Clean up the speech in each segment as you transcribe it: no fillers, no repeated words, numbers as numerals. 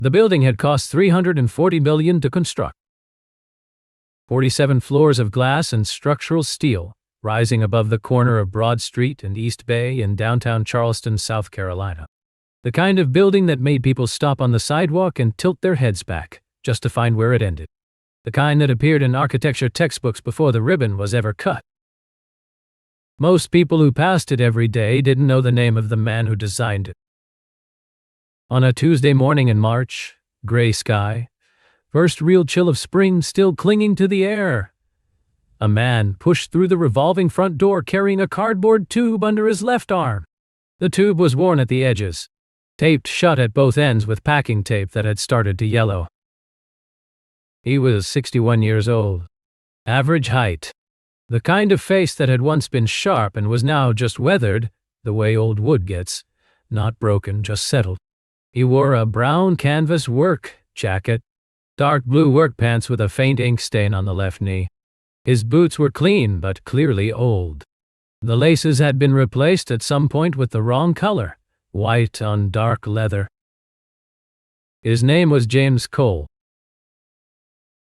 The building had cost $340 million to construct. 47 floors of glass and structural steel, rising above the corner of Broad Street and East Bay in downtown Charleston, South Carolina. The kind of building that made people stop on the sidewalk and tilt their heads back, just to find where it ended. The kind that appeared in architecture textbooks before the ribbon was ever cut. Most people who passed it every day didn't know the name of the man who designed it. On a Tuesday morning in March, gray sky, first real chill of spring still clinging to the air, a man pushed through the revolving front door carrying a cardboard tube under his left arm. The tube was worn at the edges, taped shut at both ends with packing tape that had started to yellow. He was 61 years old, average height, the kind of face that had once been sharp and was now just weathered, the way old wood gets, not broken, just settled. He wore a brown canvas work jacket, dark blue work pants with a faint ink stain on the left knee. His boots were clean but clearly old. The laces had been replaced at some point with the wrong color, white on dark leather. His name was James Cole.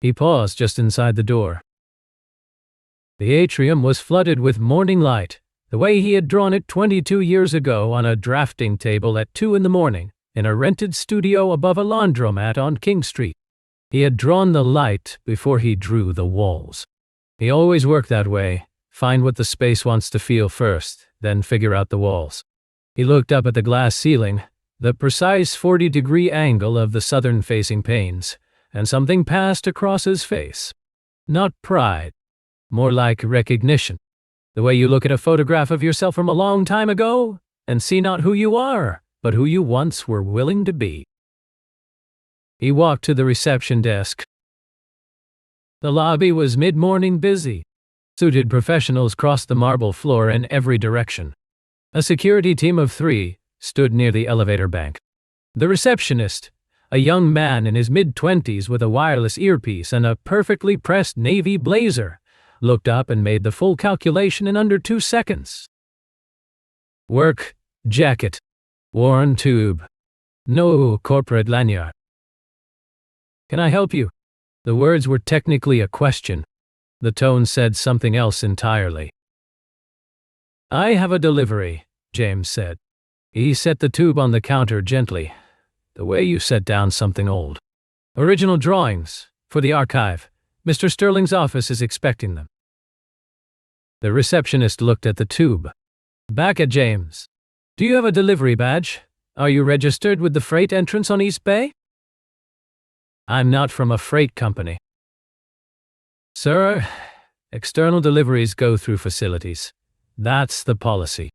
He paused just inside the door. The atrium was flooded with morning light, the way he had drawn it 22 years ago on a drafting table at 2 a.m. in a rented studio above a laundromat on King Street. He had drawn the light before he drew the walls. He always worked that way, find what the space wants to feel first, then figure out the walls. He looked up at the glass ceiling, the precise 40-degree angle of the southern-facing panes, and something passed across his face. Not pride, more like recognition. The way you look at a photograph of yourself from a long time ago and see not who you are, but who you once were willing to be. He walked to the reception desk. The lobby was mid-morning busy. Suited professionals crossed the marble floor in every direction. A security team of 3 stood near the elevator bank. The receptionist, a young man in his mid-20s with a wireless earpiece and a perfectly pressed navy blazer, looked up and made the full calculation in under 2 seconds. Work jacket, worn tube, no corporate lanyard. Can I help you? The words were technically a question. The tone said something else entirely. I have a delivery, James said. He set the tube on the counter gently, the way you set down something old. Original drawings, for the archive. Mr. Sterling's office is expecting them. The receptionist looked at the tube. Back at James. Do you have a delivery badge? Are you registered with the freight entrance on East Bay? I'm not from a freight company. Sir, external deliveries go through facilities. That's the policy.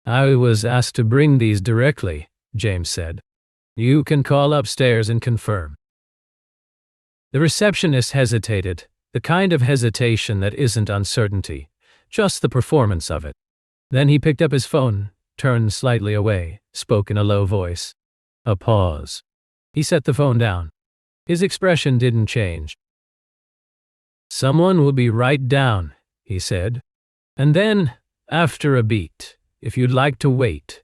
I was asked to bring these directly, James said. You can call upstairs and confirm. The receptionist hesitated, the kind of hesitation that isn't uncertainty, just the performance of it. Then he picked up his phone, turned slightly away, spoke in a low voice. A pause. He set the phone down. His expression didn't change. Someone will be right down, he said. And then, after a beat, if you'd like to wait.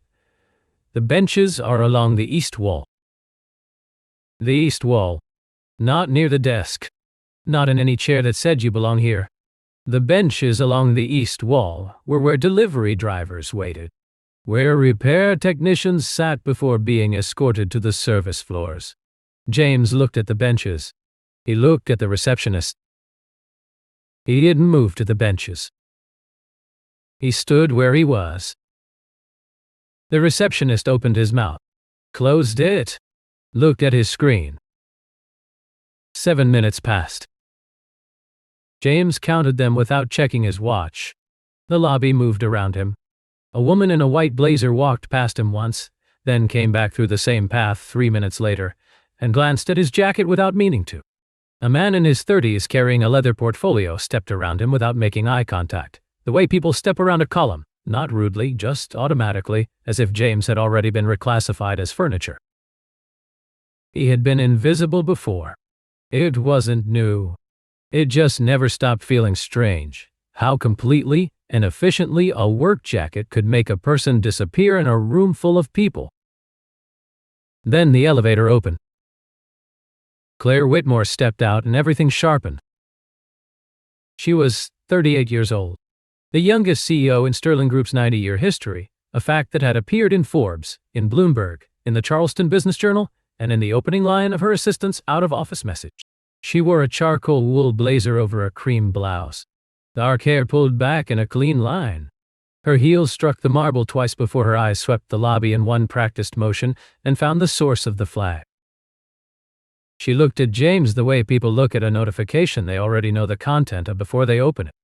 The benches are along the east wall. The east wall. Not near the desk. Not in any chair that said you belong here. The benches along the east wall were where delivery drivers waited, where repair technicians sat before being escorted to the service floors. James looked at the benches. He looked at the receptionist. He didn't move to the benches. He stood where he was. The receptionist opened his mouth, closed it, looked at his screen. 7 minutes passed. James counted them without checking his watch. The lobby moved around him. A woman in a white blazer walked past him once, then came back through the same path 3 minutes later, and glanced at his jacket without meaning to. A man in his 30s carrying a leather portfolio stepped around him without making eye contact, the way people step around a column, not rudely, just automatically, as if James had already been reclassified as furniture. He had been invisible before. It wasn't new. It just never stopped feeling strange, how completely and efficiently a work jacket could make a person disappear in a room full of people. Then the elevator opened. Claire Whitmore stepped out and everything sharpened. She was 38 years old, the youngest CEO in Sterling Group's 90-year history, a fact that had appeared in Forbes, in Bloomberg, in the Charleston Business Journal, and in the opening line of her assistant's out-of-office message. She wore a charcoal wool blazer over a cream blouse, dark hair pulled back in a clean line. Her heels struck the marble twice before her eyes swept the lobby in one practiced motion and found the source of the flag. She looked at James the way people look at a notification they already know the content of before they open it.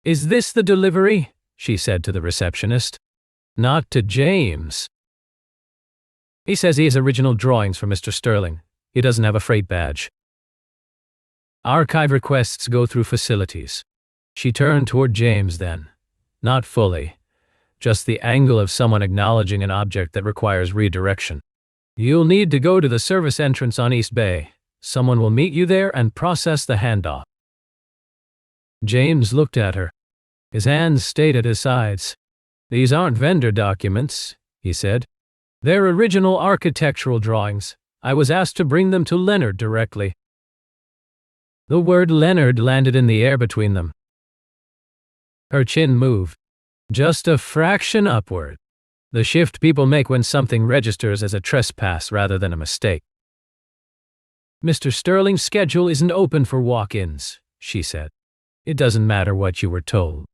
"Is this the delivery?" she said to the receptionist. "Not to James. He says he has original drawings for Mr. Sterling. He doesn't have a freight badge. Archive requests go through facilities." She turned toward James then. "Not fully. Just the angle of someone acknowledging an object that requires redirection. You'll need to go to the service entrance on East Bay. Someone will meet you there and process the handoff." James looked at her. His hands stayed at his sides. "These aren't vendor documents," he said. "They're original architectural drawings. I was asked to bring them to Leonard directly." The word Leonard landed in the air between them. Her chin moved, just a fraction upward. The shift people make when something registers as a trespass rather than a mistake. "Mr. Sterling's schedule isn't open for walk-ins," she said. "It doesn't matter what you were told."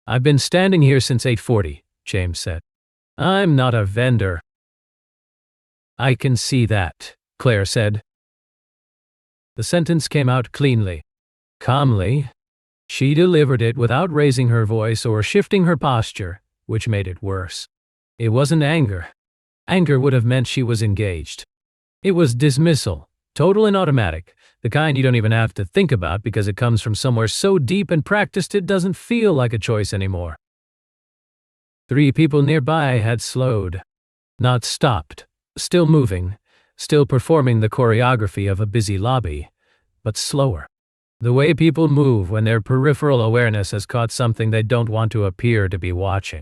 "I've been standing here since 8:40, James said. "I'm not a vendor." "I can see that," Claire said. The sentence came out cleanly, calmly. She delivered it without raising her voice or shifting her posture, which made it worse. It wasn't anger. Anger would have meant she was engaged. It was dismissal, total and automatic, the kind you don't even have to think about because it comes from somewhere so deep and practiced it doesn't feel like a choice anymore. 3 people nearby had slowed, not stopped, still moving, still performing the choreography of a busy lobby, but slower. The way people move when their peripheral awareness has caught something they don't want to appear to be watching.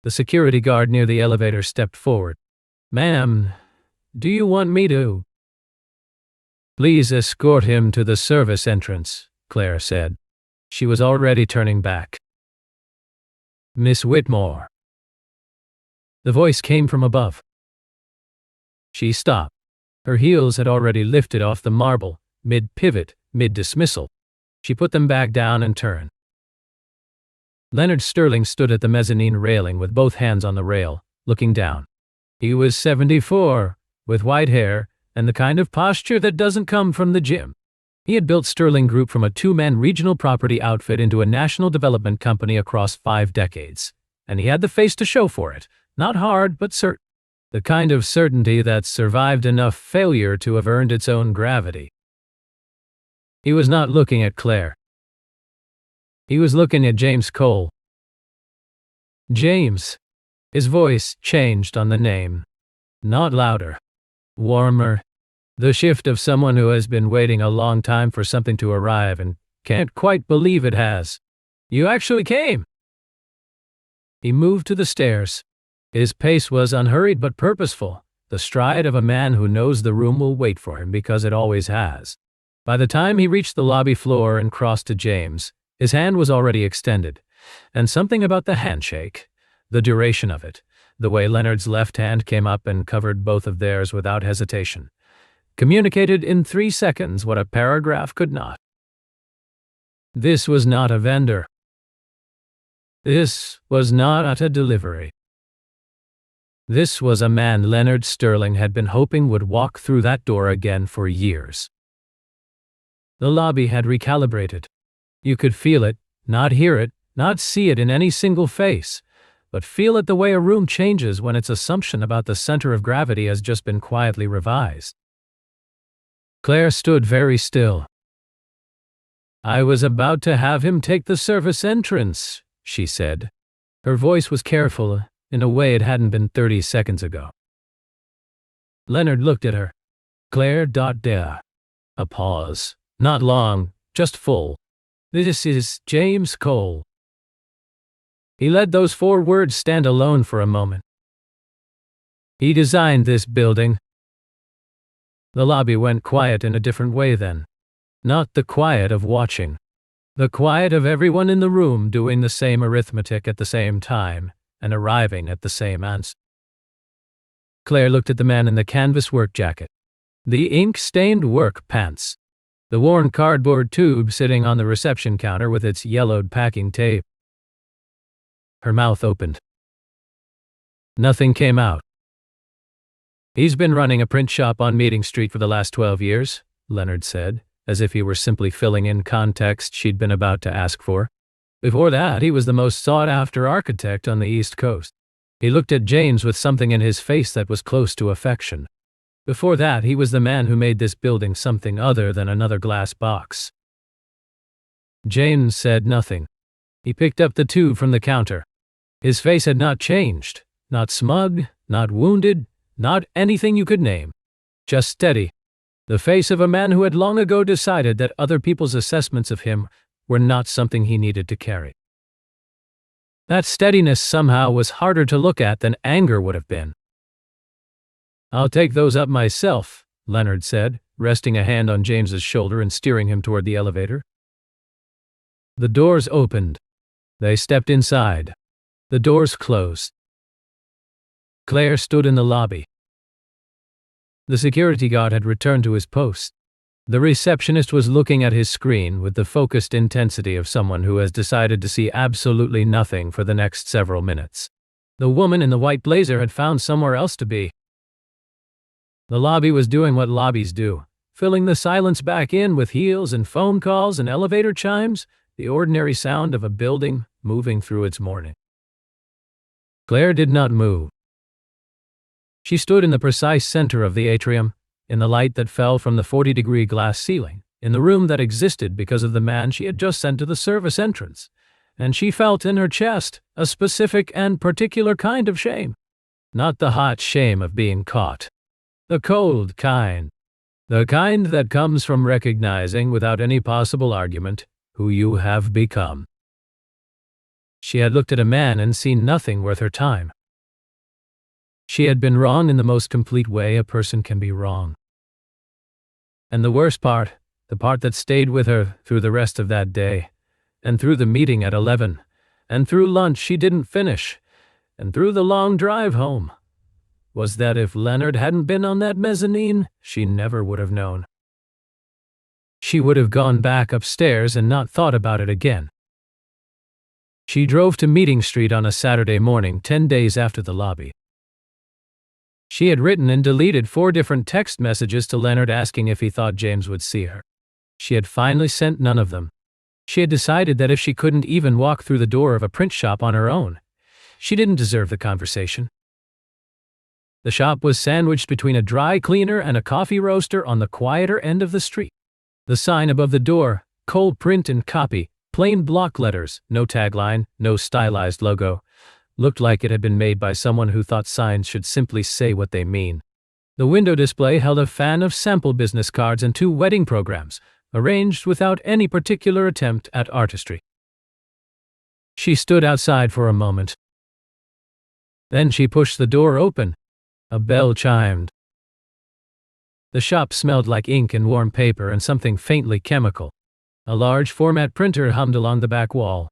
The security guard near the elevator stepped forward. "Ma'am, do you want me to?" "Please escort him to the service entrance," Claire said. She was already turning back. "Miss Whitmore." The voice came from above. She stopped. Her heels had already lifted off the marble, mid-pivot, mid-dismissal. She put them back down and turned. Leonard Sterling stood at the mezzanine railing with both hands on the rail, looking down. He was 74, with white hair, and the kind of posture that doesn't come from the gym. He had built Sterling Group from a 2-man regional property outfit into a national development company across 5 decades, and he had the face to show for it, not hard but certain. The kind of certainty that survived enough failure to have earned its own gravity. He was not looking at Claire. He was looking at James Cole. "James." His voice changed on the name. Not louder. Warmer. The shift of someone who has been waiting a long time for something to arrive and can't quite believe it has. "You actually came." He moved to the stairs. His pace was unhurried but purposeful, the stride of a man who knows the room will wait for him because it always has. By the time he reached the lobby floor and crossed to James, his hand was already extended, and something about the handshake, the duration of it, the way Leonard's left hand came up and covered both of theirs without hesitation, communicated in 3 seconds what a paragraph could not. This was not a vendor. This was not a delivery. This was a man Leonard Sterling had been hoping would walk through that door again for years. The lobby had recalibrated. You could feel it, not hear it, not see it in any single face, but feel it the way a room changes when its assumption about the center of gravity has just been quietly revised. Claire stood very still. "I was about to have him take the service entrance," she said. Her voice was careful, in a way it hadn't been 30 seconds ago. Leonard looked at her. Claire. A pause. Not long, just full. "This is James Cole." He let those 4 words stand alone for a moment. He designed this building. The lobby went quiet in a different way then. Not the quiet of watching. The quiet of everyone in the room doing the same arithmetic at the same time and arriving at the same answer. Claire looked at the man in the canvas work jacket, the ink-stained work pants, the worn cardboard tube sitting on the reception counter with its yellowed packing tape. Her mouth opened. Nothing came out. He's been running a print shop on Meeting Street for the last 12 years, Leonard said, as if he were simply filling in context she'd been about to ask for. Before that, he was the most sought-after architect on the East Coast. He looked at James with something in his face that was close to affection. Before that, he was the man who made this building something other than another glass box. James said nothing. He picked up the tube from the counter. His face had not changed. Not smug, not wounded, not anything you could name. Just steady. The face of a man who had long ago decided that other people's assessments of him were not something he needed to carry. That steadiness somehow was harder to look at than anger would have been. "I'll take those up myself," Leonard said, resting a hand on James's shoulder and steering him toward the elevator. The doors opened. They stepped inside. The doors closed. Claire stood in the lobby. The security guard had returned to his post. The receptionist was looking at his screen with the focused intensity of someone who has decided to see absolutely nothing for the next several minutes. The woman in the white blazer had found somewhere else to be. The lobby was doing what lobbies do, filling the silence back in with heels and phone calls and elevator chimes, the ordinary sound of a building moving through its morning. Claire did not move. She stood in the precise center of the atrium, in the light that fell from the 40-degree glass ceiling, in the room that existed because of the man she had just sent to the service entrance, and she felt in her chest a specific and particular kind of shame. Not the hot shame of being caught. The cold kind. The kind that comes from recognizing, without any possible argument, who you have become. She had looked at a man and seen nothing worth her time. She had been wrong in the most complete way a person can be wrong. And the worst part, the part that stayed with her through the rest of that day, and through the meeting at 11, and through lunch she didn't finish, and through the long drive home, was that if Leonard hadn't been on that mezzanine, she never would have known. She would have gone back upstairs and not thought about it again. She drove to Meeting Street on a Saturday morning 10 days after the lobby. She had written and deleted 4 different text messages to Leonard asking if he thought James would see her. She had finally sent none of them. She had decided that if she couldn't even walk through the door of a print shop on her own, she didn't deserve the conversation. The shop was sandwiched between a dry cleaner and a coffee roaster on the quieter end of the street. The sign above the door, cold print and copy, plain block letters, no tagline, no stylized logo, looked like it had been made by someone who thought signs should simply say what they mean. The window display held a fan of sample business cards and 2 wedding programs, arranged without any particular attempt at artistry. She stood outside for a moment. Then she pushed the door open. A bell chimed. The shop smelled like ink and warm paper and something faintly chemical. A large format printer hummed along the back wall.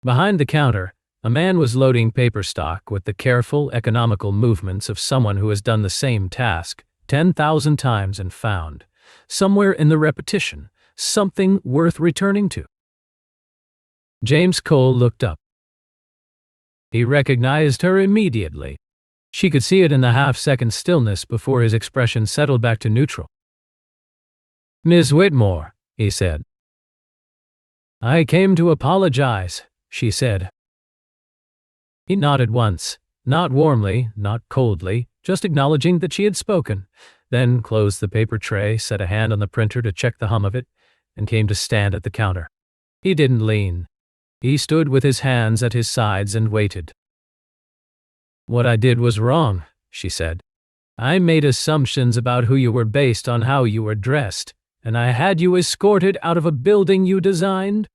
Behind the counter, a man was loading paper stock with the careful, economical movements of someone who has done the same task 10,000 times and found, somewhere in the repetition, something worth returning to. James Cole looked up. He recognized her immediately. She could see it in the half-second stillness before his expression settled back to neutral. "Miss Whitmore," he said. "I came to apologize," she said. He nodded once, not warmly, not coldly, just acknowledging that she had spoken, then closed the paper tray, set a hand on the printer to check the hum of it, and came to stand at the counter. He didn't lean. He stood with his hands at his sides and waited. "What I did was wrong," she said. "I made assumptions about who you were based on how you were dressed, and I had you escorted out of a building you designed."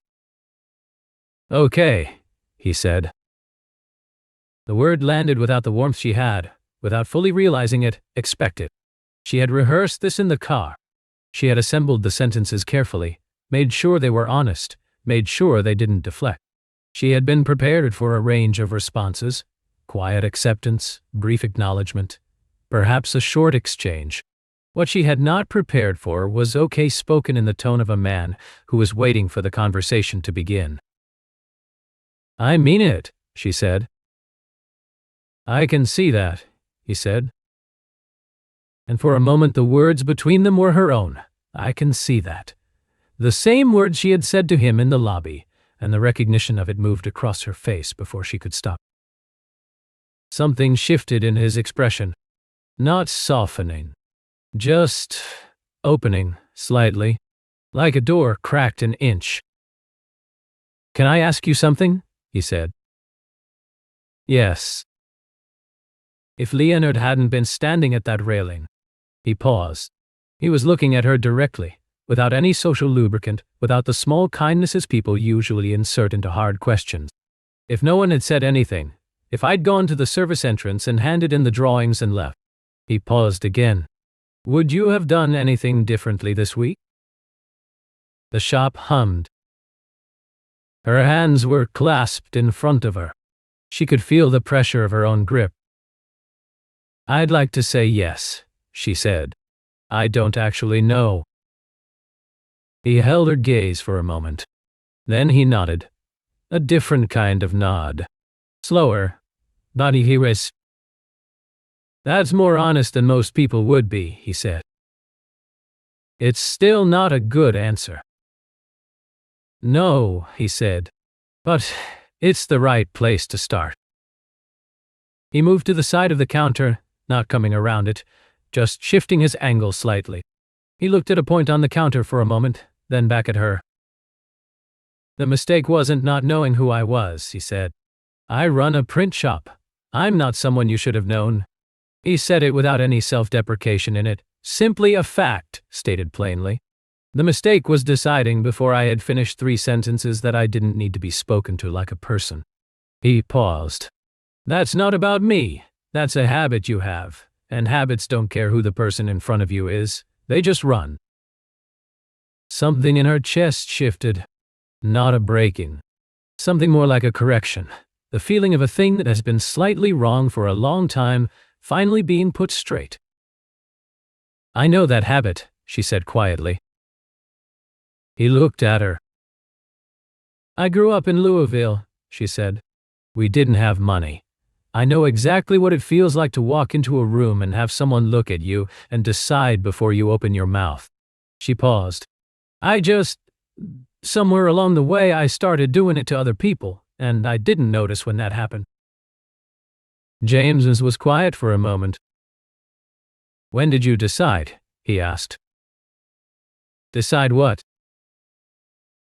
"Okay," he said. The word landed without the warmth she had, without fully realizing it, expected. She had rehearsed this in the car. She had assembled the sentences carefully, made sure they were honest, made sure they didn't deflect. She had been prepared for a range of responses: quiet acceptance, brief acknowledgement, perhaps a short exchange. What she had not prepared for was okay spoken in the tone of a man who was waiting for the conversation to begin. "I mean it," she said. "I can see that," he said. And for a moment the words between them were her own. "I can see that." The same words she had said to him in the lobby, and the recognition of it moved across her face before she could stop. Something shifted in his expression. Not softening, just opening slightly, like a door cracked an inch. "Can I ask you something?" he said. "Yes." If Leonard hadn't been standing at that railing. He paused. He was looking at her directly, without any social lubricant, without the small kindnesses people usually insert into hard questions. If no one had said anything, if I'd gone to the service entrance and handed in the drawings and left. He paused again. "Would you have done anything differently this week?" The shop hummed. Her hands were clasped in front of her. She could feel the pressure of her own grip. "I'd like to say yes," she said. "I don't actually know." He held her gaze for a moment. Then he nodded. A different kind of nod. Slower, but he was. "That's more honest than most people would be," he said. "It's still not a good answer." "No," he said, "but it's the right place to start." He moved to the side of the counter, not coming around it, just shifting his angle slightly. He looked at a point on the counter for a moment, then back at her. "The mistake wasn't not knowing who I was," he said. "I run a print shop. I'm not someone you should have known." He said it without any self-deprecation in it, simply a fact, stated plainly. The mistake was deciding before I had finished 3 sentences that I didn't need to be spoken to like a person. He paused. "That's not about me. That's a habit you have, and habits don't care who the person in front of you is, they just run." Something in her chest shifted. Not a breaking. Something more like a correction. The feeling of a thing that has been slightly wrong for a long time, finally being put straight. "I know that habit," she said quietly. He looked at her. "I grew up in Louisville," she said. "We didn't have money. I know exactly what it feels like to walk into a room and have someone look at you and decide before you open your mouth." She paused. Somewhere along the way I started doing it to other people, and I didn't notice when that happened." James was quiet for a moment. "When did you decide?" he asked. "Decide what?"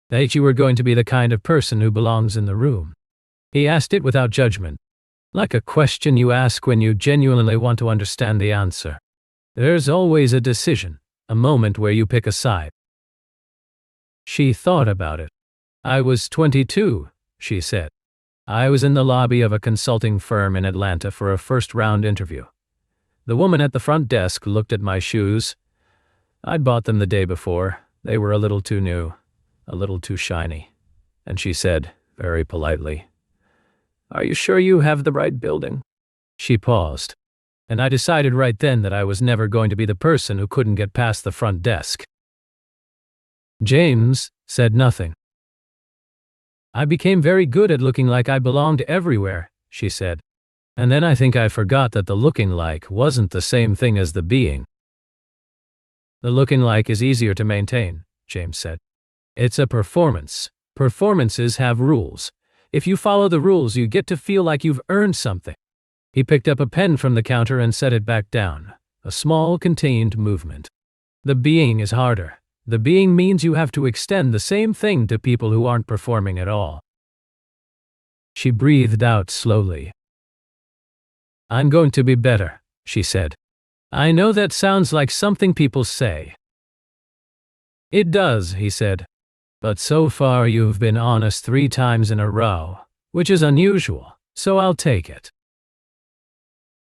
"That you were going to be the kind of person who belongs in the room." He asked it without judgment, like a question you ask when you genuinely want to understand the answer. There's always a decision, a moment where you pick a side. She thought about it. "I was 22, she said. "I was in the lobby of a consulting firm in Atlanta for a first-round interview. The woman at the front desk looked at my shoes. I'd bought them the day before. They were a little too new, a little too shiny. And she said, very politely, 'Are you sure you have the right building?' She paused, and I decided right then that I was never going to be the person who couldn't get past the front desk." James said nothing. "I became very good at looking like I belonged everywhere," she said. "And then I think I forgot that the looking like wasn't the same thing as the being." "The looking like is easier to maintain," James said. "It's a performance. Performances have rules. If you follow the rules, you get to feel like you've earned something." He picked up a pen from the counter and set it back down, a small, contained movement. "The being is harder. The being means you have to extend the same thing to people who aren't performing at all." She breathed out slowly. "I'm going to be better," she said. "I know that sounds like something people say." "It does," he said. "But so far you've been honest 3 times in a row, which is unusual, so I'll take it."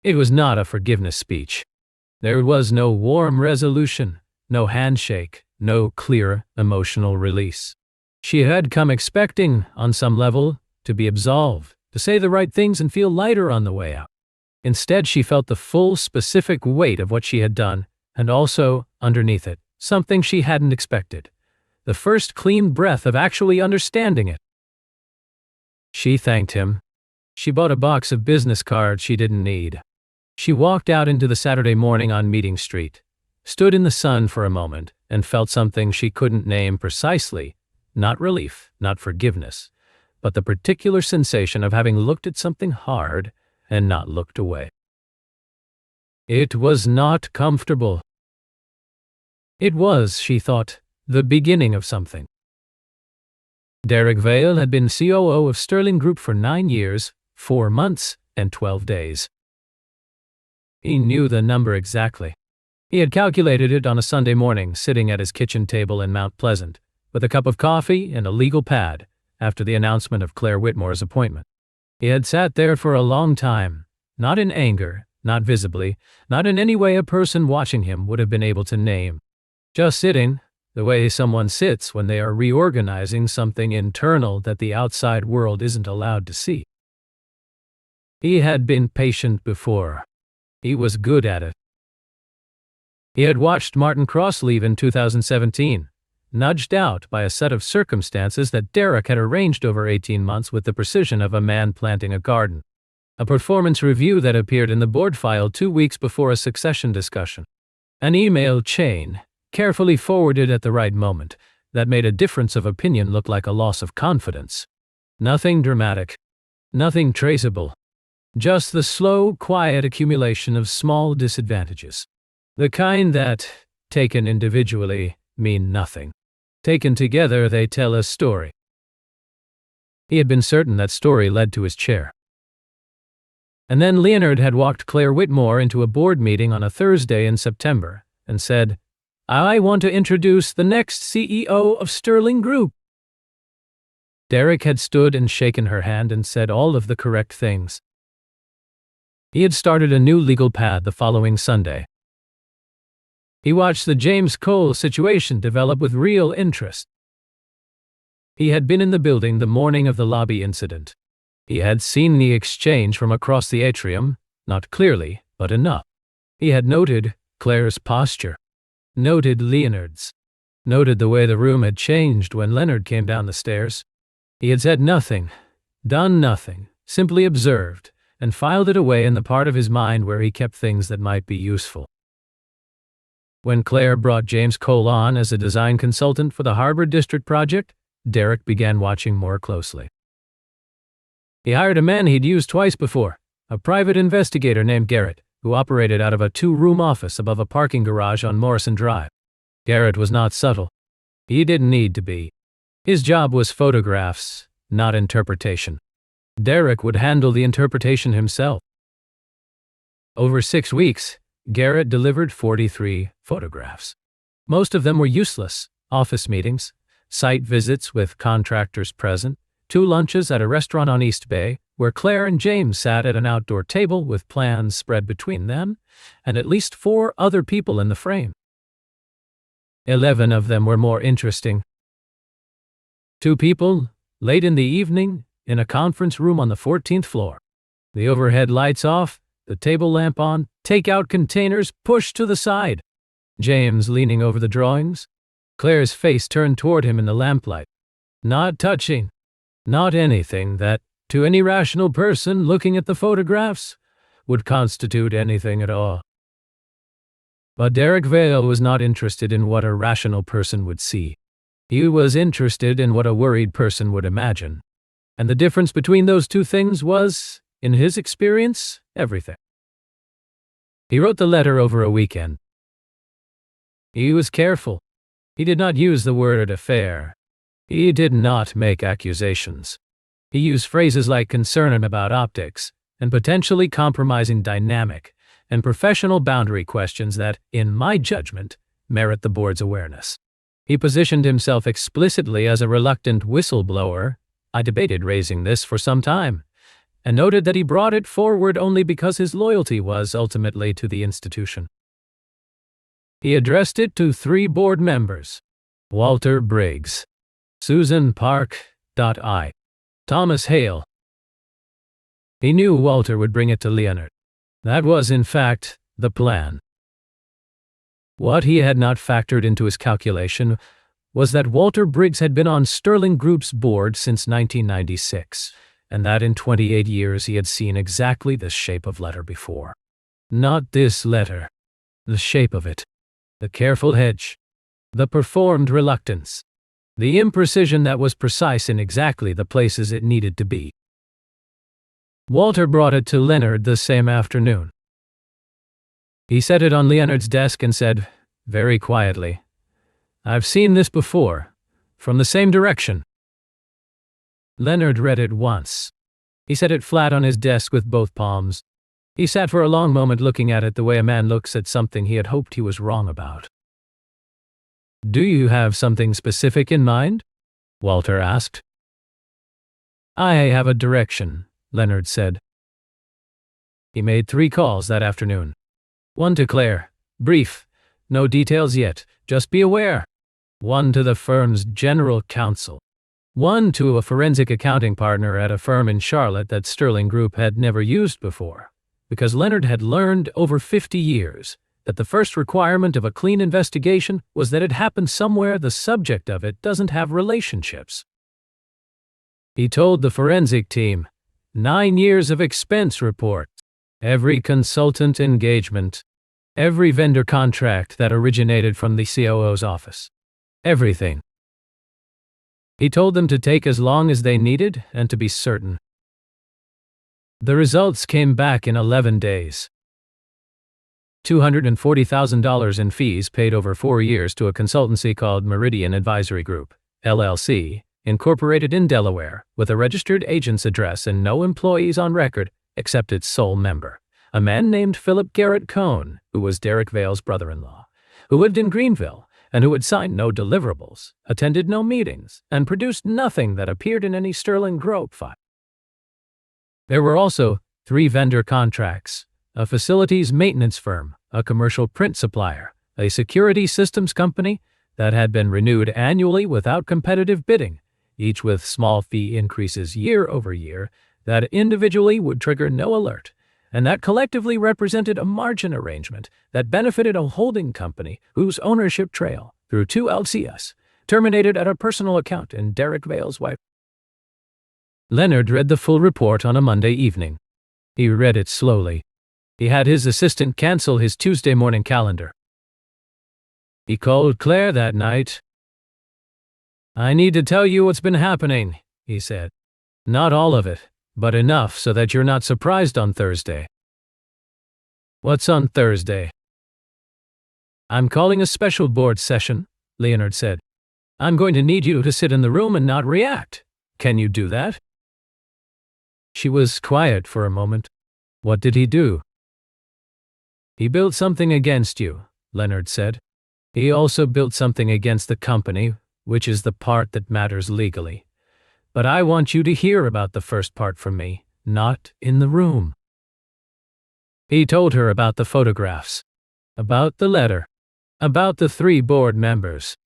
It was not a forgiveness speech. There was no warm resolution, no handshake, no clear emotional release. She had come expecting, on some level, to be absolved, to say the right things and feel lighter on the way out. Instead, she felt the full, specific weight of what she had done, and also, underneath it, something she hadn't expected. The first clean breath of actually understanding it. She thanked him. She bought a box of business cards she didn't need. She walked out into the Saturday morning on Meeting Street, stood in the sun for a moment, and felt something she couldn't name precisely. Not relief, not forgiveness, but the particular sensation of having looked at something hard and not looked away. It was not comfortable. It was, she thought, the beginning of something. Derek Vale had been COO of Sterling Group for 9 years, 4 months, and 12 days. He knew the number exactly. He had calculated it on a Sunday morning, sitting at his kitchen table in Mount Pleasant, with a cup of coffee and a legal pad, after the announcement of Claire Whitmore's appointment. He had sat there for a long time, not in anger, not visibly, not in any way a person watching him would have been able to name. Just sitting, the way someone sits when they are reorganizing something internal that the outside world isn't allowed to see. He had been patient before. He was good at it. He had watched Martin Cross leave in 2017, nudged out by a set of circumstances that Derek had arranged over 18 months with the precision of a man planting a garden. A performance review that appeared in the board file 2 weeks before a succession discussion. An email chain, carefully forwarded at the right moment, that made a difference of opinion look like a loss of confidence. Nothing dramatic. Nothing traceable. Just the slow, quiet accumulation of small disadvantages. The kind that, taken individually, mean nothing. Taken together, they tell a story. He had been certain that story led to his chair. And then Leonard had walked Claire Whitmore into a board meeting on a Thursday in September and said, "I want to introduce the next CEO of Sterling Group." Derek had stood and shaken her hand and said all of the correct things. He had started a new legal pad the following Sunday. He watched the James Cole situation develop with real interest. He had been in the building the morning of the lobby incident. He had seen the exchange from across the atrium, not clearly, but enough. He had noted Claire's posture, noted Leonard's, noted the way the room had changed when Leonard came down the stairs. He had said nothing, done nothing, simply observed, and filed it away in the part of his mind where he kept things that might be useful. When Claire brought James Cole on as a design consultant for the Harbor District project, Derek began watching more closely. He hired a man he'd used twice before, a private investigator named Garrett, who operated out of a 2-room office above a parking garage on Morrison Drive. Garrett was not subtle. He didn't need to be. His job was photographs, not interpretation. Derek would handle the interpretation himself. Over 6 weeks, Garrett delivered 43 photographs. Most of them were useless: office meetings, site visits with contractors present, 2 lunches at a restaurant on East Bay, where Claire and James sat at an outdoor table with plans spread between them, and at least 4 other people in the frame. 11 of them were more interesting. 2 people, late in the evening, in a conference room on the 14th floor. The overhead lights off, the table lamp on, takeout containers pushed to the side. James leaning over the drawings. Claire's face turned toward him in the lamplight. Not touching. Not anything that, to any rational person looking at the photographs, would constitute anything at all. But Derek Vale was not interested in what a rational person would see. He was interested in what a worried person would imagine. And the difference between those 2 things was, in his experience, everything. He wrote the letter over a weekend. He was careful. He did not use the word affair. He did not make accusations. He used phrases like concern about optics, and potentially compromising dynamic, and professional boundary questions that, in my judgment, merit the board's awareness. He positioned himself explicitly as a reluctant whistleblower. I debated raising this for some time. and noted that he brought it forward only because his loyalty was ultimately to the institution. He addressed it to 3 board members: Walter Briggs, Susan Park, I. Thomas Hale. He knew Walter would bring it to Leonard. That was, in fact, the plan. What he had not factored into his calculation was that Walter Briggs had been on Sterling Group's board since 1996, and that in 28 years he had seen exactly this shape of letter before. Not this letter. The shape of it. The careful hedge. The performed reluctance. The imprecision that was precise in exactly the places it needed to be. Walter brought it to Leonard the same afternoon. He set it on Leonard's desk and said, very quietly, "I've seen this before, from the same direction." Leonard read it once. He set it flat on his desk with both palms. He sat for a long moment looking at it the way a man looks at something he had hoped he was wrong about. "Do you have something specific in mind?" Walter asked. "I have a direction," Leonard said. He made 3 calls that afternoon. One to Claire, brief, no details yet, just be aware. One to the firm's general counsel. One to a forensic accounting partner at a firm in Charlotte that Sterling Group had never used before, because Leonard had learned over 50 years that the first requirement of a clean investigation was that it happened somewhere the subject of it doesn't have relationships. He told the forensic team, 9 years of expense report, every consultant engagement, every vendor contract that originated from the COO's office. Everything. He told them to take as long as they needed and to be certain. The results came back in 11 days. $240,000 in fees paid over 4 years to a consultancy called Meridian Advisory Group, LLC, incorporated in Delaware, with a registered agent's address and no employees on record except its sole member, a man named Philip Garrett Cohn, who was Derek Vale's brother-in-law, who lived in Greenville and who had signed no deliverables, attended no meetings, and produced nothing that appeared in any Sterling Group file. There were also 3 vendor contracts: a facilities maintenance firm, a commercial print supplier, a security systems company that had been renewed annually without competitive bidding, each with small fee increases year over year that individually would trigger no alert, and that collectively represented a margin arrangement that benefited a holding company whose ownership trail, through 2 LCS, terminated at a personal account in Derek Vale's wife. Leonard read the full report on a Monday evening. He read it slowly. He had his assistant cancel his Tuesday morning calendar. He called Claire that night. "I need to tell you what's been happening," he said. "Not all of it, but enough so that you're not surprised on Thursday." "What's on Thursday?" "I'm calling a special board session," Leonard said. "I'm going to need you to sit in the room and not react. Can you do that?" She was quiet for a moment. "What did he do?" "He built something against you," Leonard said. "He also built something against the company, which is the part that matters legally. But I want you to hear about the first part from me, not in the room." He told her about the photographs, about the letter, about the 3 board members.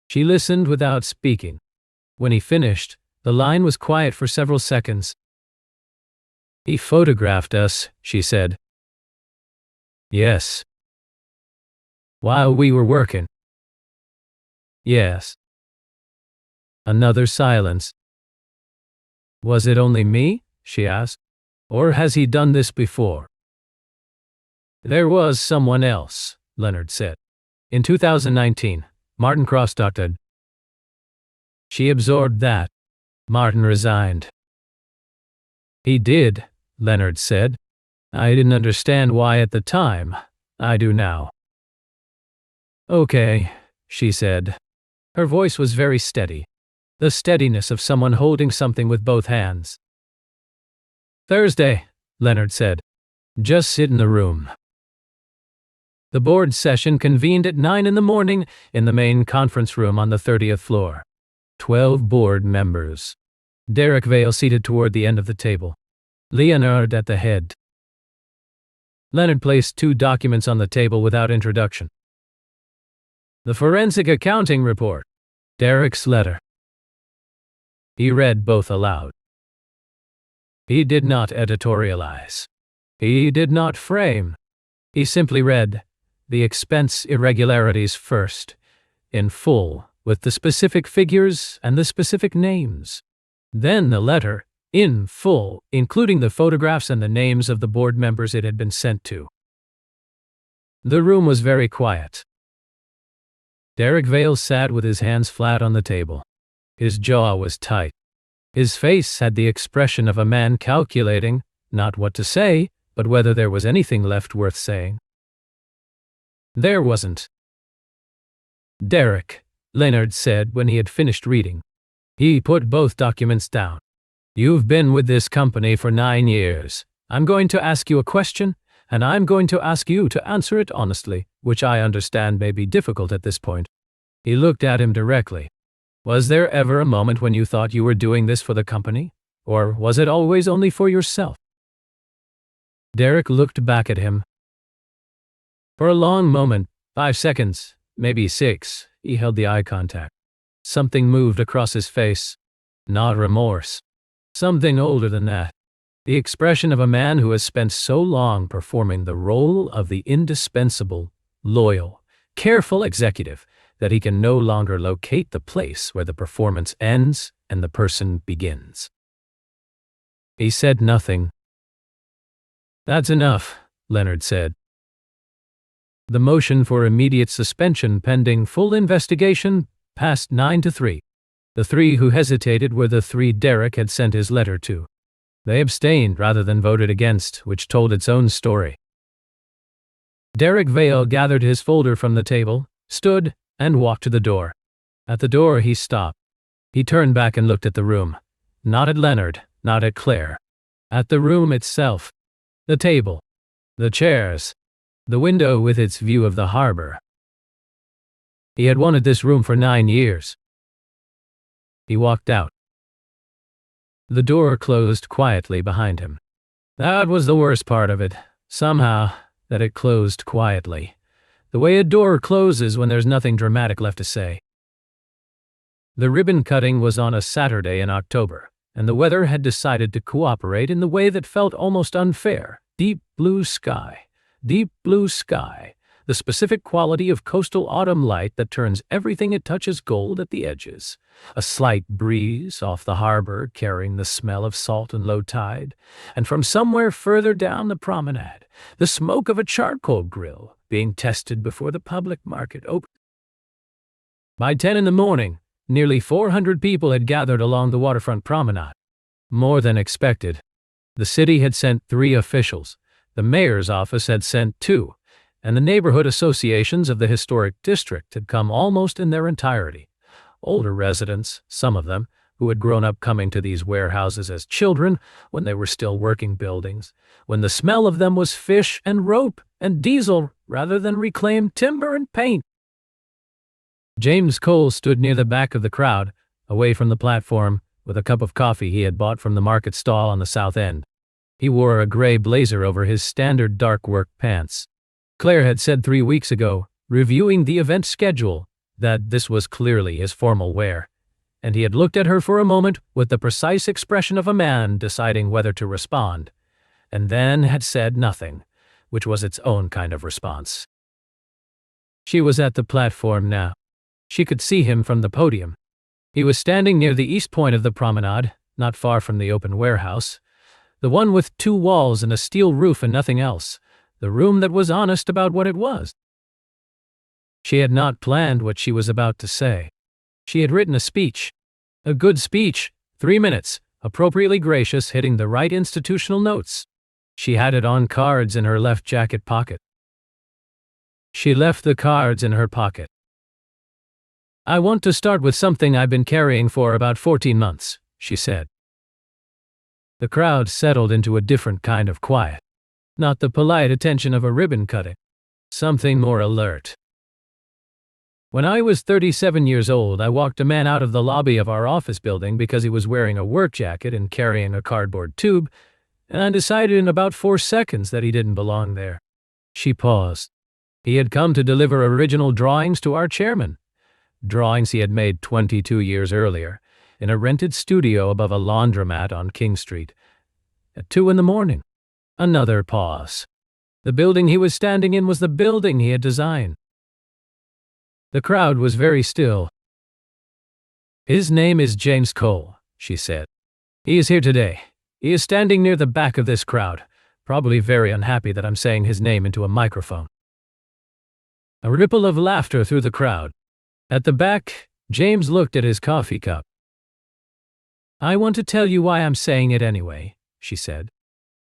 She listened without speaking. When he finished, the line was quiet for several seconds. "He photographed us," she said. "Yes." "While we were working?" "Yes." Another silence. "Was it only me?" she asked. "Or has he done this before?" "There was someone else," Leonard said. "In 2019, Martin Cross-Doctored." She absorbed that. "Martin resigned." "He did," Leonard said. "I didn't understand why at the time. I do now." "Okay," she said. Her voice was very steady, the steadiness of someone holding something with both hands. "Thursday," Leonard said. "Just sit in the room." The board session convened at 9 in the morning in the main conference room on the 30th floor. 12 board members. Derek Vale seated toward the end of the table. Leonard at the head. Leonard placed 2 documents on the table without introduction. The forensic accounting report. Derek's letter. He read both aloud. He did not editorialize. He did not frame. He simply read the expense irregularities first, in full, with the specific figures and the specific names. Then the letter, in full, including the photographs and the names of the board members it had been sent to. The room was very quiet. Derek Vale sat with his hands flat on the table. His jaw was tight. His face had the expression of a man calculating, not what to say, but whether there was anything left worth saying. There wasn't. Derek, Leonard said when he had finished reading. He put both documents down. You've been with this company for 9 years. I'm going to ask you a question, and I'm going to ask you to answer it honestly, which I understand may be difficult at this point. He looked at him directly. Was there ever a moment when you thought you were doing this for the company? Or was it always only for yourself? Derek looked back at him. For a long moment, 5 seconds, maybe 6, he held the eye contact. Something moved across his face. Not remorse. Something older than that. The expression of a man who has spent so long performing the role of the indispensable, loyal, careful executive that he can no longer locate the place where the performance ends and the person begins. He said nothing. That's enough, Leonard said. The motion for immediate suspension pending full investigation passed 9-3. The 3 who hesitated were the 3 Derek had sent his letter to. They abstained rather than voted against, which told its own story. Derek Vale gathered his folder from the table, stood, and walked to the door. At the door he stopped. He turned back and looked at the room. Not at Leonard, not at Claire. At the room itself. The table. The chairs. The window with its view of the harbor. He had wanted this room for 9 years. He walked out. The door closed quietly behind him. That was the worst part of it, somehow, that it closed quietly. The way a door closes when there's nothing dramatic left to say. The ribbon cutting was on a Saturday in October, and the weather had decided to cooperate in the way that felt almost unfair. Deep blue sky. Deep blue sky. The specific quality of coastal autumn light that turns everything it touches gold at the edges. A slight breeze off the harbor carrying the smell of salt and low tide. And from somewhere further down the promenade, the smoke of a charcoal grill being tested before the public market opened. By 10 in the morning, nearly 400 people had gathered along the waterfront promenade. More than expected. The city had sent 3 officials. The mayor's office had sent 2. And the neighborhood associations of the historic district had come almost in their entirety. Older residents, some of them, who had grown up coming to these warehouses as children when they were still working buildings, when the smell of them was fish and rope and diesel rather than reclaimed timber and paint. James Cole stood near the back of the crowd, away from the platform, with a cup of coffee he had bought from the market stall on the south end. He wore a gray blazer over his standard dark work pants. Claire had said 3 weeks ago, reviewing the event schedule, that this was clearly his formal wear, and he had looked at her for a moment with the precise expression of a man deciding whether to respond, and then had said nothing, which was its own kind of response. She was at the platform now. She could see him from the podium. He was standing near the east point of the promenade, not far from the open warehouse, the one with 2 walls and a steel roof and nothing else. The room that was honest about what it was. She had not planned what she was about to say. She had written a speech. A good speech, 3 minutes, appropriately gracious, hitting the right institutional notes. She had it on cards in her left jacket pocket. She left the cards in her pocket. I want to start with something I've been carrying for about 14 months, she said. The crowd settled into a different kind of quiet. Not the polite attention of a ribbon cutting. Something more alert. When I was 37 years old, I walked a man out of the lobby of our office building because he was wearing a work jacket and carrying a cardboard tube, and I decided in about 4 seconds that he didn't belong there. She paused. He had come to deliver original drawings to our chairman, drawings he had made 22 years earlier, in a rented studio above a laundromat on King Street. At 2 in the morning. Another pause. The building he was standing in was the building he had designed. The crowd was very still. "His name is James Cole," she said. "He is here today. He is standing near the back of this crowd, probably very unhappy that I'm saying his name into a microphone." A ripple of laughter through the crowd. At the back, James looked at his coffee cup. "I want to tell you why I'm saying it anyway," she said.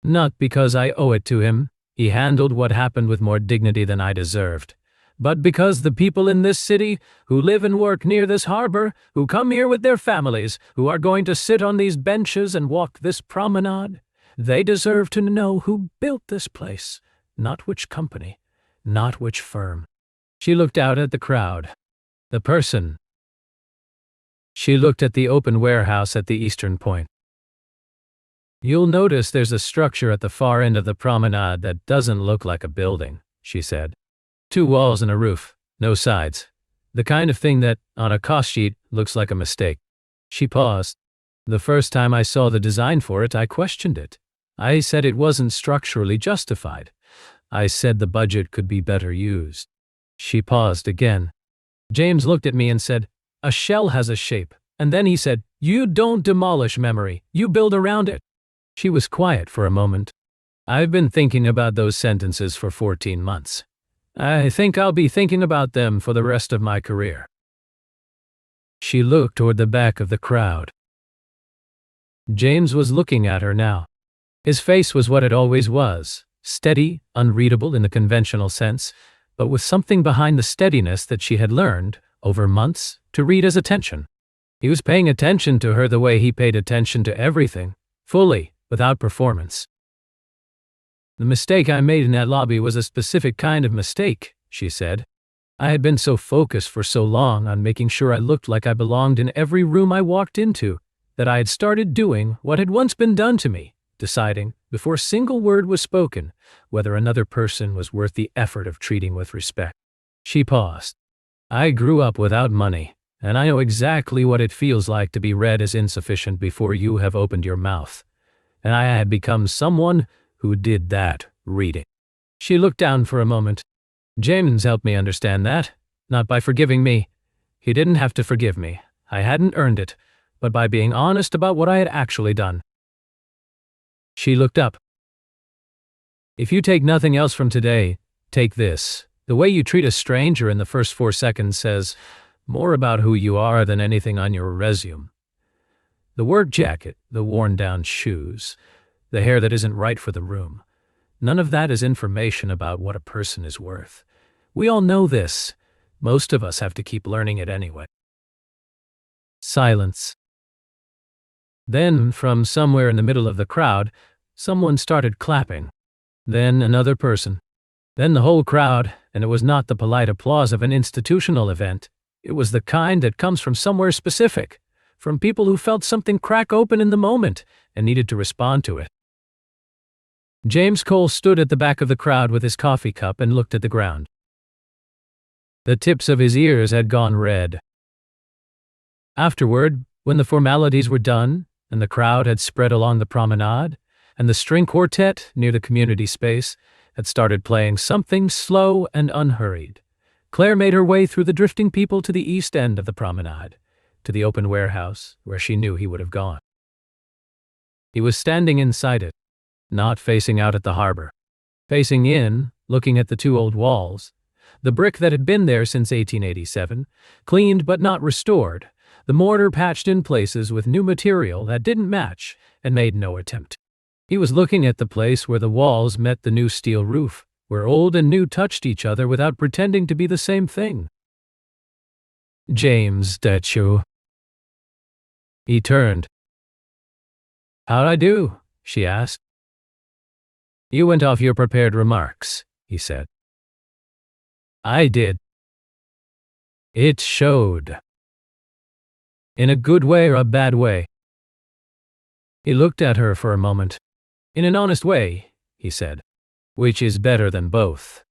"Not because I owe it to him. He handled what happened with more dignity than I deserved. But because the people in this city, who live and work near this harbor, who come here with their families, who are going to sit on these benches and walk this promenade, they deserve to know who built this place, not which company, not which firm." She looked out at the crowd. The person. She looked at the open warehouse at the eastern point. "You'll notice there's a structure at the far end of the promenade that doesn't look like a building," she said. "2 walls and a roof, no sides. The kind of thing that, on a cost sheet, looks like a mistake." She paused. "The first time I saw the design for it, I questioned it. I said it wasn't structurally justified. I said the budget could be better used." She paused again. James looked at me and said, "A shell has a shape." And then he said, "You don't demolish memory, you build around it." She was quiet for a moment. "I've been thinking about those sentences for 14 months. I think I'll be thinking about them for the rest of my career." She looked toward the back of the crowd. James was looking at her now. His face was what it always was, steady, unreadable in the conventional sense, but with something behind the steadiness that she had learned, over months, to read as attention. He was paying attention to her the way he paid attention to everything, fully, without performance. "The mistake I made in that lobby was a specific kind of mistake," she said. "I had been so focused for so long on making sure I looked like I belonged in every room I walked into, that I had started doing what had once been done to me, deciding, before a single word was spoken, whether another person was worth the effort of treating with respect." She paused. "I grew up without money, and I know exactly what it feels like to be read as insufficient before you have opened your mouth. And I had become someone who did that reading." She looked down for a moment. "James helped me understand that, not by forgiving me. He didn't have to forgive me. I hadn't earned it, but by being honest about what I had actually done." She looked up. "If you take nothing else from today, take this. The way you treat a stranger in the first 4 seconds says more about who you are than anything on your resume. The work jacket, the worn-down shoes, the hair that isn't right for the room. None of that is information about what a person is worth. We all know this. Most of us have to keep learning it anyway." Silence. Then, from somewhere in the middle of the crowd, someone started clapping. Then another person. Then the whole crowd, and it was not the polite applause of an institutional event. It was the kind that comes from somewhere specific, from people who felt something crack open in the moment and needed to respond to it. James Cole stood at the back of the crowd with his coffee cup and looked at the ground. The tips of his ears had gone red. Afterward, when the formalities were done, and the crowd had spread along the promenade, and the string quartet, near the community space, had started playing something slow and unhurried, Claire made her way through the drifting people to the east end of the promenade, to the open warehouse, where she knew he would have gone. He was standing inside it, not facing out at the harbor. Facing in, looking at the 2 old walls, the brick that had been there since 1887, cleaned but not restored, the mortar patched in places with new material that didn't match and made no attempt. He was looking at the place where the walls met the new steel roof, where old and new touched each other without pretending to be the same thing. "James, that you?" He turned. "How'd I do?" she asked. "You went off your prepared remarks," he said. "I did." It showed. In a good way or a bad way. He looked at her for a moment. In an honest way, he said. Which is better than both.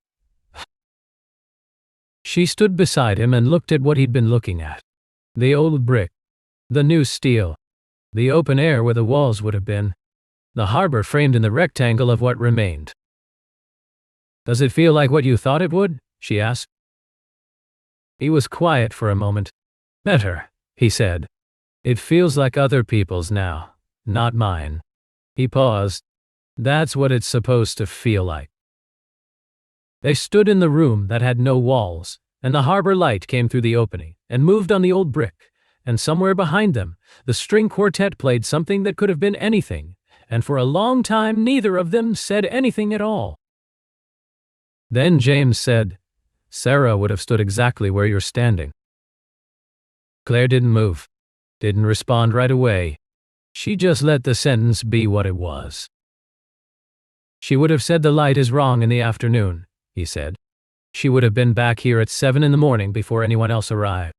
She stood beside him and looked at what he'd been looking at. The old brick. The new steel. The open air where the walls would have been. The harbor framed in the rectangle of what remained. Does it feel like what you thought it would? She asked. He was quiet for a moment. Better, he said. It feels like other people's now, not mine. He paused. That's what it's supposed to feel like. They stood in the room that had no walls, and the harbor light came through the opening and moved on the old brick, and somewhere behind them, the string quartet played something that could have been anything, and for a long time neither of them said anything at all. Then James said, Sarah would have stood exactly where you're standing. Claire didn't move, didn't respond right away. She just let the sentence be what it was. She would have said the light is wrong in the afternoon, he said. She would have been back here at 7 in the morning before anyone else arrived.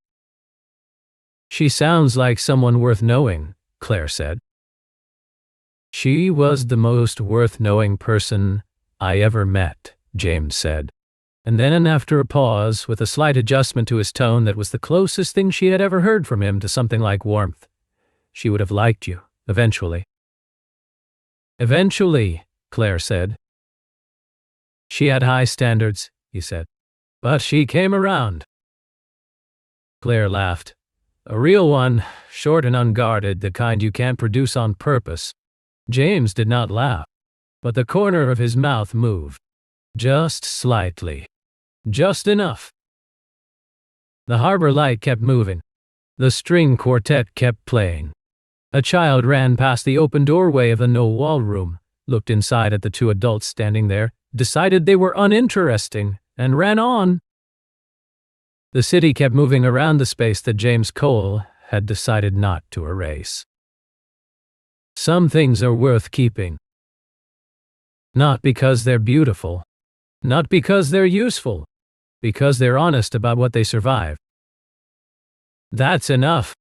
She sounds like someone worth knowing, Claire said. She was the most worth knowing person I ever met, James said. And then after a pause, with a slight adjustment to his tone that was the closest thing she had ever heard from him to something like warmth, she would have liked you, eventually. Eventually, Claire said. She had high standards, he said. But she came around. Claire laughed. A real one, short and unguarded, the kind you can't produce on purpose. James did not laugh, but the corner of his mouth moved. Just slightly. Just enough. The harbor light kept moving. The string quartet kept playing. A child ran past the open doorway of the no-wall room, looked inside at the two adults standing there, decided they were uninteresting, and ran on. The city kept moving around the space that James Cole had decided not to erase. Some things are worth keeping. Not because they're beautiful. Not because they're useful. Because they're honest about what they survive. That's enough.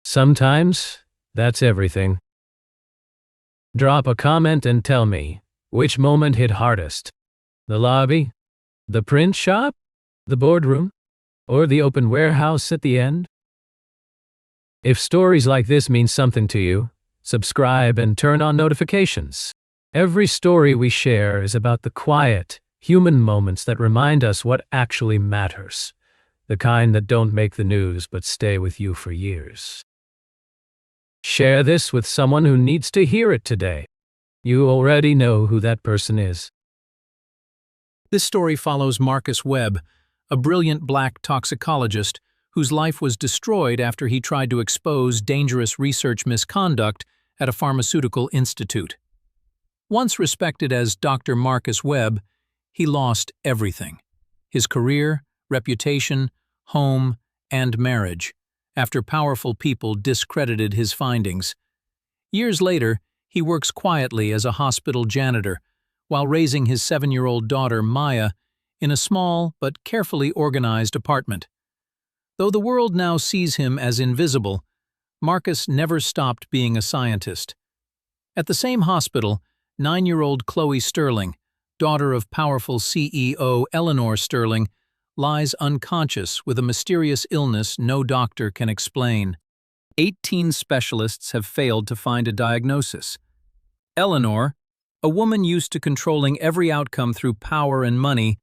Sometimes, that's everything. Drop a comment and tell me, which moment hit hardest? The lobby? The print shop? The boardroom? Or the open warehouse at the end? If stories like this mean something to you, subscribe and turn on notifications. Every story we share is about the quiet, human moments that remind us what actually matters. The kind that don't make the news but stay with you for years. Share this with someone who needs to hear it today. You already know who that person is. This story follows Marcus Webb, a brilliant black toxicologist whose life was destroyed after he tried to expose dangerous research misconduct at a pharmaceutical institute. Once respected as Dr. Marcus Webb, he lost everything: his career, reputation, home, and marriage, after powerful people discredited his findings. Years later, he works quietly as a hospital janitor while raising his 7-year-old daughter, Maya, in a small but carefully organized apartment. Though the world now sees him as invisible, Marcus never stopped being a scientist. At the same hospital, 9-year-old Chloe Sterling, daughter of powerful CEO Eleanor Sterling, lies unconscious with a mysterious illness no doctor can explain. 18 specialists have failed to find a diagnosis. Eleanor, a woman used to controlling every outcome through power and money,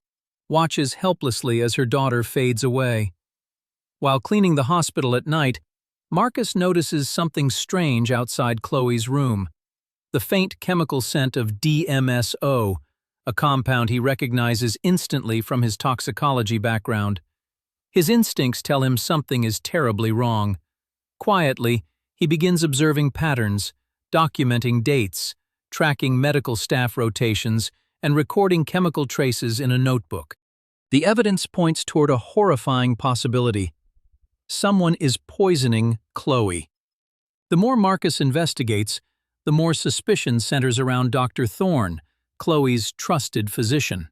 watches helplessly as her daughter fades away. While cleaning the hospital at night, Marcus notices something strange outside Chloe's room: the faint chemical scent of DMSO, a compound he recognizes instantly from his toxicology background. His instincts tell him something is terribly wrong. Quietly, he begins observing patterns, documenting dates, tracking medical staff rotations, and recording chemical traces in a notebook. The evidence points toward a horrifying possibility. Someone is poisoning Chloe. The more Marcus investigates, the more suspicion centers around Dr. Thorne, Chloe's trusted physician.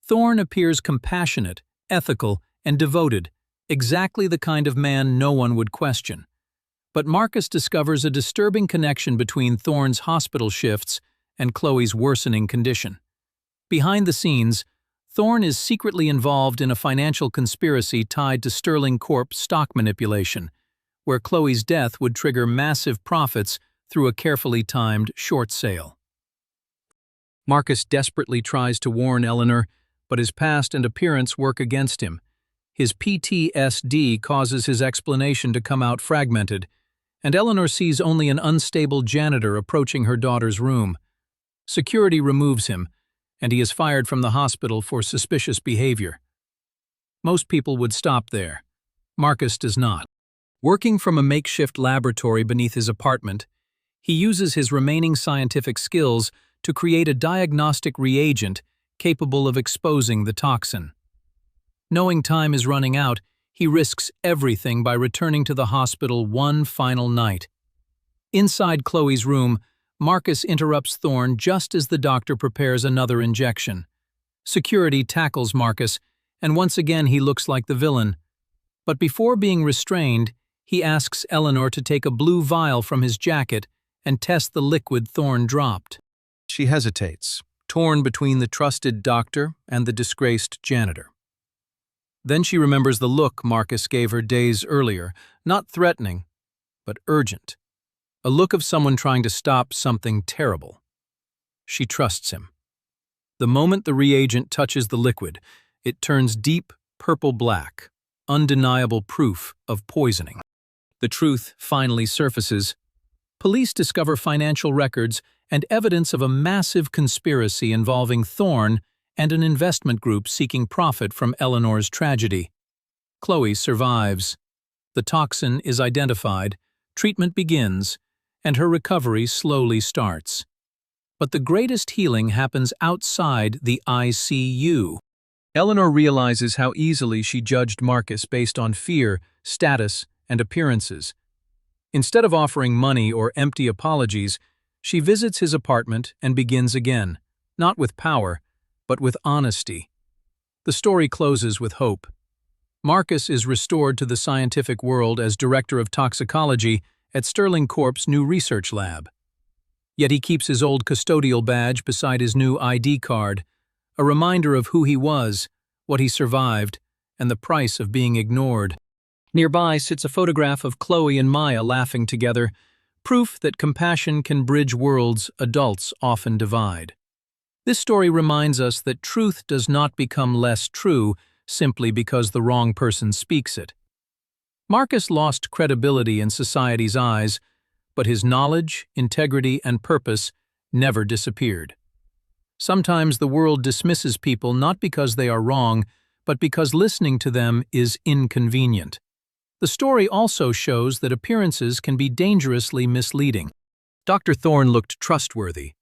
Thorne appears compassionate, ethical, and devoted, Exactly the kind of man no one would question. But Marcus discovers a disturbing connection between Thorne's hospital shifts and Chloe's worsening condition. Behind the scenes, Thorne is secretly involved in a financial conspiracy tied to Sterling Corp's stock manipulation, where Chloe's death would trigger massive profits through a carefully timed short sale. Marcus desperately tries to warn Eleanor, but his past and appearance work against him. His PTSD causes his explanation to come out fragmented, and Eleanor sees only an unstable janitor approaching her daughter's room. Security removes him, and he is fired from the hospital for suspicious behavior. Most people would stop there. Marcus does not. Working from a makeshift laboratory beneath his apartment, he uses his remaining scientific skills to create a diagnostic reagent capable of exposing the toxin. Knowing time is running out, he risks everything by returning to the hospital one final night. Inside Chloe's room, Marcus interrupts Thorne just as the doctor prepares another injection. Security tackles Marcus, and once again he looks like the villain. But before being restrained, he asks Eleanor to take a blue vial from his jacket and test the liquid Thorne dropped. She hesitates, torn between the trusted doctor and the disgraced janitor. Then she remembers the look Marcus gave her days earlier, not threatening, but urgent. A look of someone trying to stop something terrible. She trusts him. The moment the reagent touches the liquid, it turns deep purple-black, undeniable proof of poisoning. The truth finally surfaces. Police discover financial records and evidence of a massive conspiracy involving Thorne and an investment group seeking profit from Eleanor's tragedy. Chloe survives. The toxin is identified, treatment begins, and her recovery slowly starts. But the greatest healing happens outside the ICU. Eleanor realizes how easily she judged Marcus based on fear, status, and appearances. Instead of offering money or empty apologies, she visits his apartment and begins again, not with power, but with honesty. The story closes with hope. Marcus is restored to the scientific world as director of toxicology at Sterling Corp's new research lab. Yet he keeps his old custodial badge beside his new ID card, a reminder of who he was, what he survived, and the price of being ignored. Nearby sits a photograph of Chloe and Maya laughing together, proof that compassion can bridge worlds adults often divide. This story reminds us that truth does not become less true simply because the wrong person speaks it. Marcus lost credibility in society's eyes, but his knowledge, integrity, and purpose never disappeared. Sometimes the world dismisses people not because they are wrong, but because listening to them is inconvenient. The story also shows that appearances can be dangerously misleading. Dr. Thorne looked trustworthy,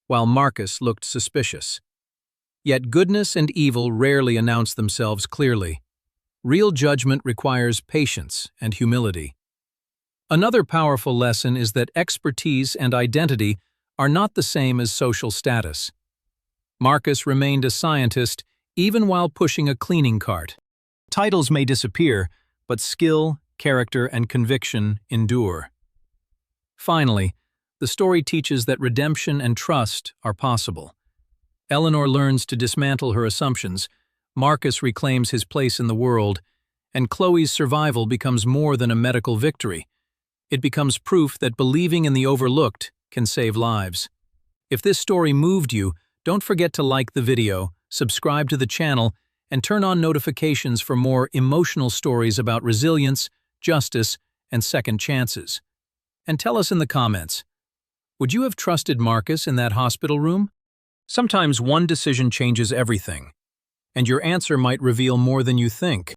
while Marcus looked suspicious. Yet goodness and evil rarely announce themselves clearly. Real judgment requires patience and humility. Another powerful lesson is that expertise and identity are not the same as social status. Marcus remained a scientist even while pushing a cleaning cart. Titles may disappear, but skill, character, and conviction endure. Finally, the story teaches that redemption and trust are possible. Eleanor learns to dismantle her assumptions, Marcus reclaims his place in the world, and Chloe's survival becomes more than a medical victory. It becomes proof that believing in the overlooked can save lives. If this story moved you, don't forget to like the video, subscribe to the channel, and turn on notifications for more emotional stories about resilience, justice, and second chances. And tell us in the comments, would you have trusted Marcus in that hospital room? Sometimes one decision changes everything, and your answer might reveal more than you think.